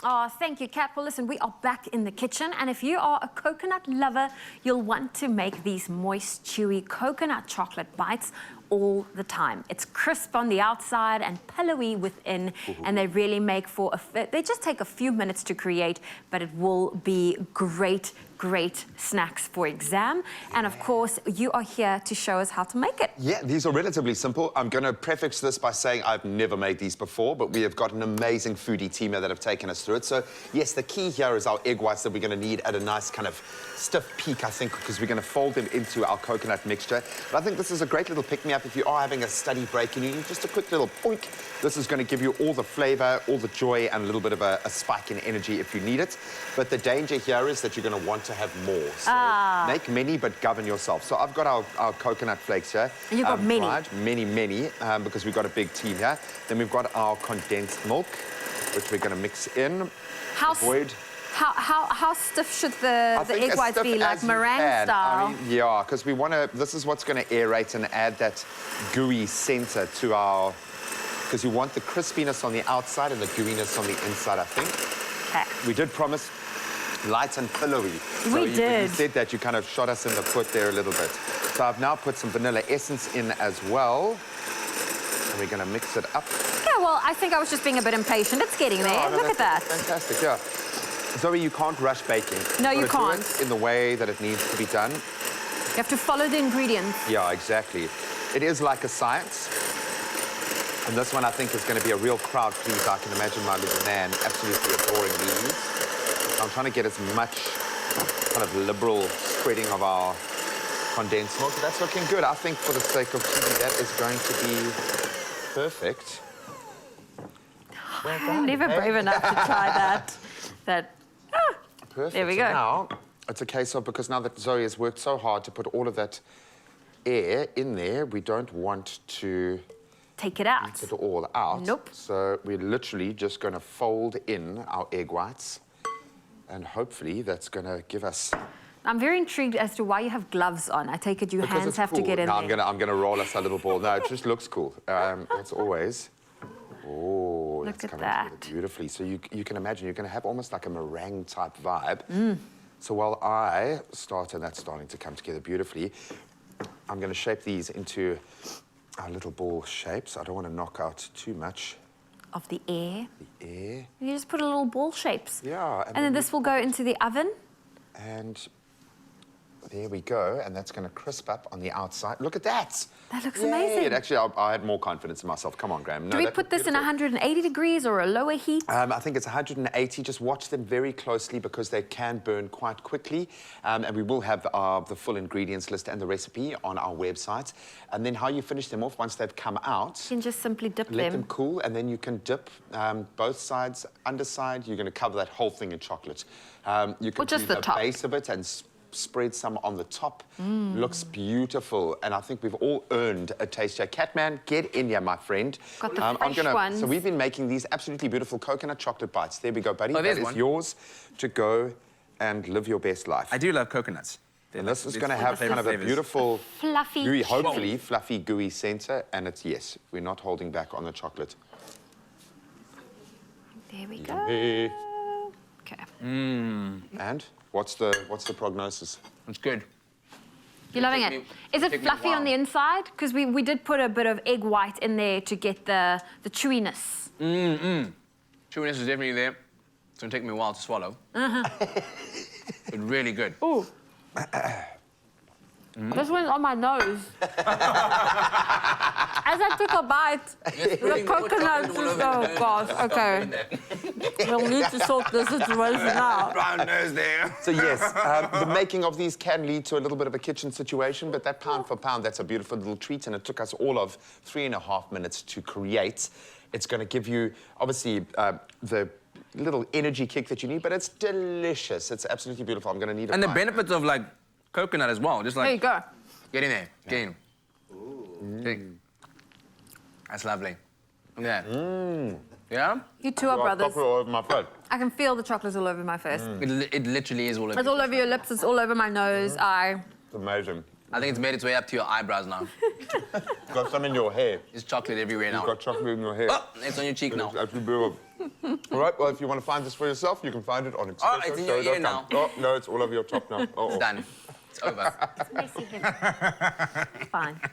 Oh, thank you, Kat. Well, listen, we are back in the kitchen, and if you are a coconut lover, you'll want to make these moist, chewy coconut chocolate bites all the time. It's crisp on the outside and pillowy within, and they really make for they just take a few minutes to create, but it will be great snacks for exam. And of course, you are here to show us how to make it. Yeah, these are relatively simple. I'm going to prefix this by saying I've never made these before, but we have got an amazing foodie team here that have taken us through it. So, yes, the key here is our egg whites that we're going to need at a nice kind of stiff peak, I think, because we're going to fold them into our coconut mixture. But I think this is a great little pick-me-up if you are having a study break and you need just a quick little poink. This is going to give you all the flavour, all the joy, and a little bit of a spike in energy if you need it. But the danger here is that you're going to want to have more. So make many, but govern yourself. So I've got our coconut flakes here. And you've got many. Right, many, because we've got a big team here. Then we've got our condensed milk, which we're going to mix in. How stiff should the egg whites be? Like meringue style? I mean, yeah, because we want to... This is what's going to aerate and add that gooey centre to our... Because you want the crispiness on the outside and the gooiness on the inside, I think. Okay. We did promise light and pillowy. We did. You said that, you kind of shot us in the foot there a little bit. So I've now put some vanilla essence in as well. And we're going to mix it up. Yeah, well, I think I was just being a bit impatient. It's getting there. No, Look at that. Fantastic, yeah. Zoe, you can't rush baking. No, you can't. Do it in the way that it needs to be done. You have to follow the ingredients. Yeah, exactly. It is like a science. And this one, I think, is going to be a real crowd pleaser. I can imagine my little man absolutely adoring these. I'm trying to get as much kind of liberal spreading of our condensed milk. That's looking good. I think for the sake of TV, that is going to be perfect. Well done, I'm never brave enough to try that. Perfect. There we go. Now, it's a case of, because now that Zoe has worked so hard to put all of that air in there, we don't want to... Take it out. Take it all out. Nope. So we're literally just going to fold in our egg whites. And hopefully that's going to give us... I'm very intrigued as to why you have gloves on. I take it your hands have to get in there. I'm going to roll us a little ball. No, it just looks cool. It's always... Oh, Look that's at coming that. together beautifully. So you can imagine you're going to have almost like a meringue-type vibe. So while I start, and that's starting to come together beautifully, I'm going to shape these into our little ball shapes. I don't want to knock out too much. Of the air. The air. You just put a little ball shapes. Yeah. And then this will go into the oven. And there we go. And that's going to crisp up on the outside. Look at that. That looks amazing. Actually, I had more confidence in myself. Come on, Graham. Do we put this in 180 degrees or a lower heat? I think it's 180. Just watch them very closely because they can burn quite quickly. And we will have the full ingredients list and the recipe on our website. And then how you finish them off once they've come out. You can just simply dip them. Let them cool, and then you can dip both sides, underside. You're going to cover that whole thing in chocolate. You can just do the top. Base of it and spread some on the top. Looks beautiful, and I think we've all earned a taste here. Catman, get in here, my friend. Got the fresh ones. So we've been making these absolutely beautiful coconut chocolate bites. There we go, buddy. Oh, that is one. yours to go and live your best life. I do love coconuts. And this is going to have kind of a beautiful, fluffy, gooey, hopefully fluffy, gooey centre. And it's, yes, we're not holding back on the chocolate. There we go. Yummy. Okay. And what's the prognosis? It's good. You're loving it. Is it fluffy on the inside? Because we did put a bit of egg white in there to get the chewiness. Chewiness is definitely there. It's going to take me a while to swallow. But really good. Ooh. This one's on my nose. As I took a bite, the coconut just... Oh, gosh, okay. We'll need to sort this situation out. Brown nose there. So, yes, the making of these can lead to a little bit of a kitchen situation, but that pound for pound, that's a beautiful little treat, and it took us all of 3.5 minutes to create. It's going to give you, obviously, the little energy kick that you need, but it's delicious. It's absolutely beautiful. I'm going to need a And pie. the benefits of, like, coconut as well. Just like... There you go. Get in there. Get in. Ooh. That's lovely. Yeah. Yeah? You two are brothers. Chocolate all over my plate. I can feel the chocolates all over my face. It literally is all over. It's all over your lips, it's all over my nose, It's amazing. I think it's made its way up to your eyebrows now. You've got some in your hair. There's chocolate everywhere now. You've got chocolate in your hair. Oh, it's on your cheek now. It's absolutely beautiful. All right, well, if you want to find this for yourself, you can find it on Oh, it's in your ear expressoshow.com. now. Oh, no, it's all over your top now. It's done. It's over. It's messy. Fine.